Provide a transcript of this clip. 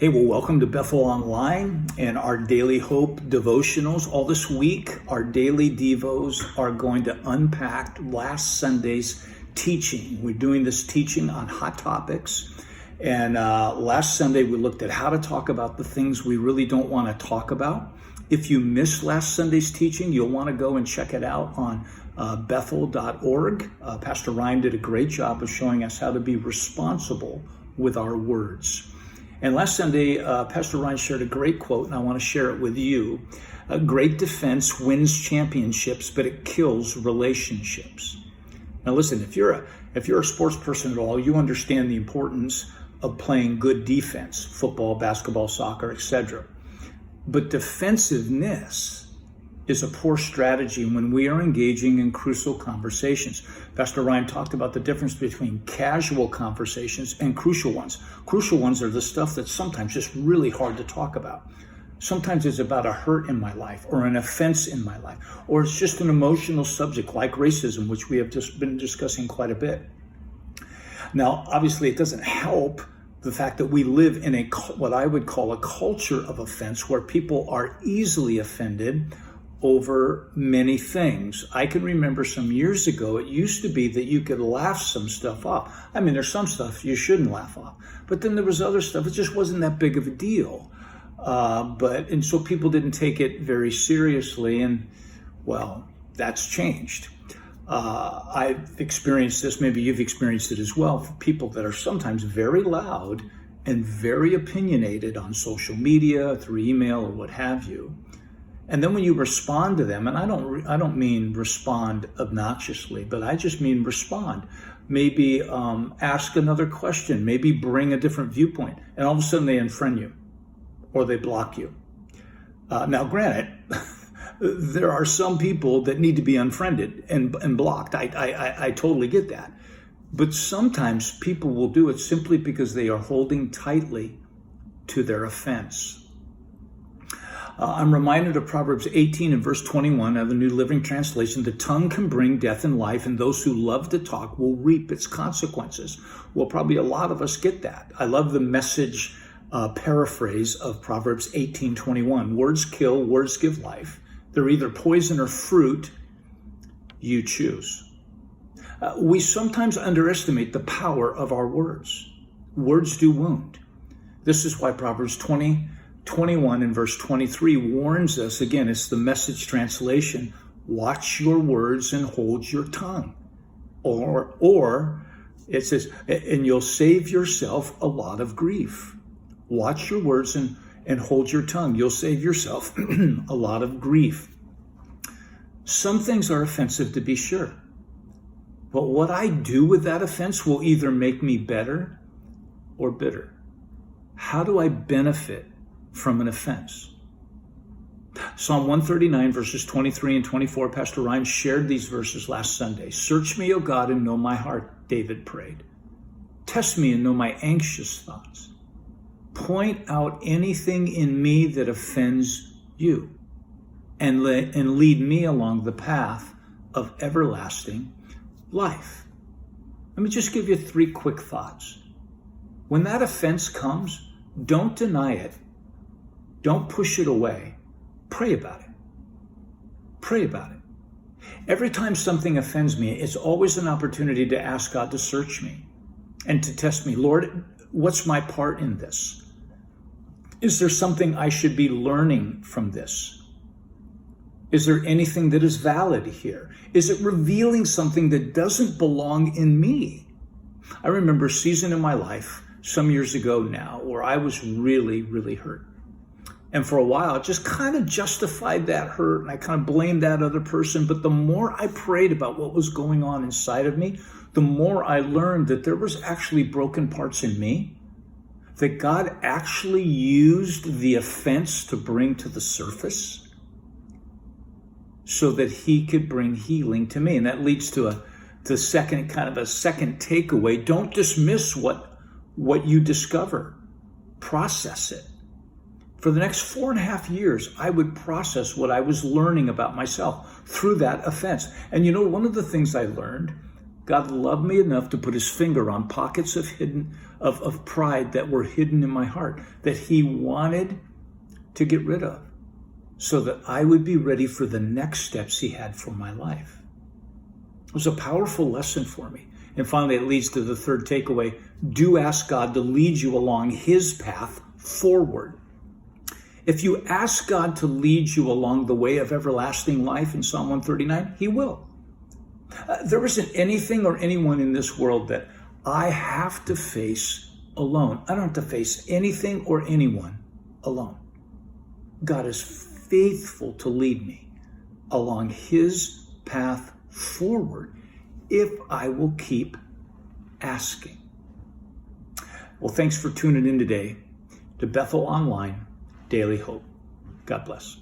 Hey, well, welcome to Bethel Online and our Daily Hope devotionals. All this week, our daily devos are going to unpack last Sunday's teaching. We're doing this teaching on hot topics. And last Sunday, we looked at how to talk about the things we really don't want to talk about. If you missed last Sunday's teaching, you'll want to go and check it out on bethel.org. Pastor Ryan did a great job of showing us how to be responsible with our words. And last Sunday, Pastor Ryan shared a great quote, and I want to share it with you. A great defense wins championships, but it kills relationships. Now listen, if you're a sports person at all, you understand the importance of playing good defense, football, basketball, soccer, etc. But defensiveness is a poor strategy when we are engaging in crucial conversations. Pastor Ryan talked about the difference between casual conversations and crucial ones. Crucial ones are the stuff that's sometimes just really hard to talk about. Sometimes it's about a hurt in my life or an offense in my life, or it's just an emotional subject like racism, which we have just been discussing quite a bit. Now, obviously, it doesn't help the fact that we live in what I would call a culture of offense where people are easily offended over many things. I can remember some years ago, it used to be that you could laugh some stuff off. I mean, there's some stuff you shouldn't laugh off, but then there was other stuff, it just wasn't that big of a deal. And so people didn't take it very seriously, and well, that's changed. I've experienced this, maybe you've experienced it as well, for people that are sometimes very loud and very opinionated on social media, through email or what have you. And then when you respond to them, and I don't mean respond obnoxiously, but I just mean respond. Maybe ask another question, maybe bring a different viewpoint, and all of a sudden they unfriend you or they block you. Now, granted, there are some people that need to be unfriended and blocked. I totally get that. But sometimes people will do it simply because they are holding tightly to their offense. I'm reminded of Proverbs 18 and verse 21 of the New Living Translation. The tongue can bring death and life, and those who love to talk will reap its consequences. Well, probably a lot of us get that. I love the Message paraphrase of Proverbs 18:21. Words kill, words give life. They're either poison or fruit. You choose. We sometimes underestimate the power of our words. Words do wound. This is why Proverbs 20:21 and verse 23 warns us, again, it's the Message translation, watch your words and hold your tongue. Or it says, and you'll save yourself a lot of grief. Watch your words and hold your tongue. You'll save yourself a lot of grief. Some things are offensive, to be sure. But what I do with that offense will either make me better or bitter. How do I benefit from an offense? Psalm 139 verses 23 and 24, Pastor Ryan shared these verses last Sunday. Search me, O God, and know my heart, David prayed. Test me and know my anxious thoughts. Point out anything in me that offends you, and lead me along the path of everlasting life. Let me just give you 3 quick thoughts. When that offense comes, don't deny it. Don't push it away. Pray about it. Pray about it. Every time something offends me, it's always an opportunity to ask God to search me and to test me. Lord, what's my part in this? Is there something I should be learning from this? Is there anything that is valid here? Is it revealing something that doesn't belong in me? I remember a season in my life some years ago now where I was really, really hurt. And for a while, I just kind of justified that hurt and I kind of blamed that other person. But the more I prayed about what was going on inside of me, the more I learned that there was actually broken parts in me, that God actually used the offense to bring to the surface so that he could bring healing to me. And that leads to a second takeaway. Don't dismiss what you discover. Process it. For the next 4.5 years, I would process what I was learning about myself through that offense. And you know, one of the things I learned God loved me enough to put his finger on pockets of pride that were hidden in my heart, that he wanted to get rid of, so that I would be ready for the next steps he had for my life. It was a powerful lesson for me. And finally, it leads to the third takeaway. Do ask God to lead you along his path forward. If you ask God to lead you along the way of everlasting life in Psalm 139, he will. There isn't anything or anyone in this world that I have to face alone. I don't have to face anything or anyone alone. God is faithful to lead me along his path forward if I will keep asking. Well, thanks for tuning in today to Bethel Online Daily Hope. God bless.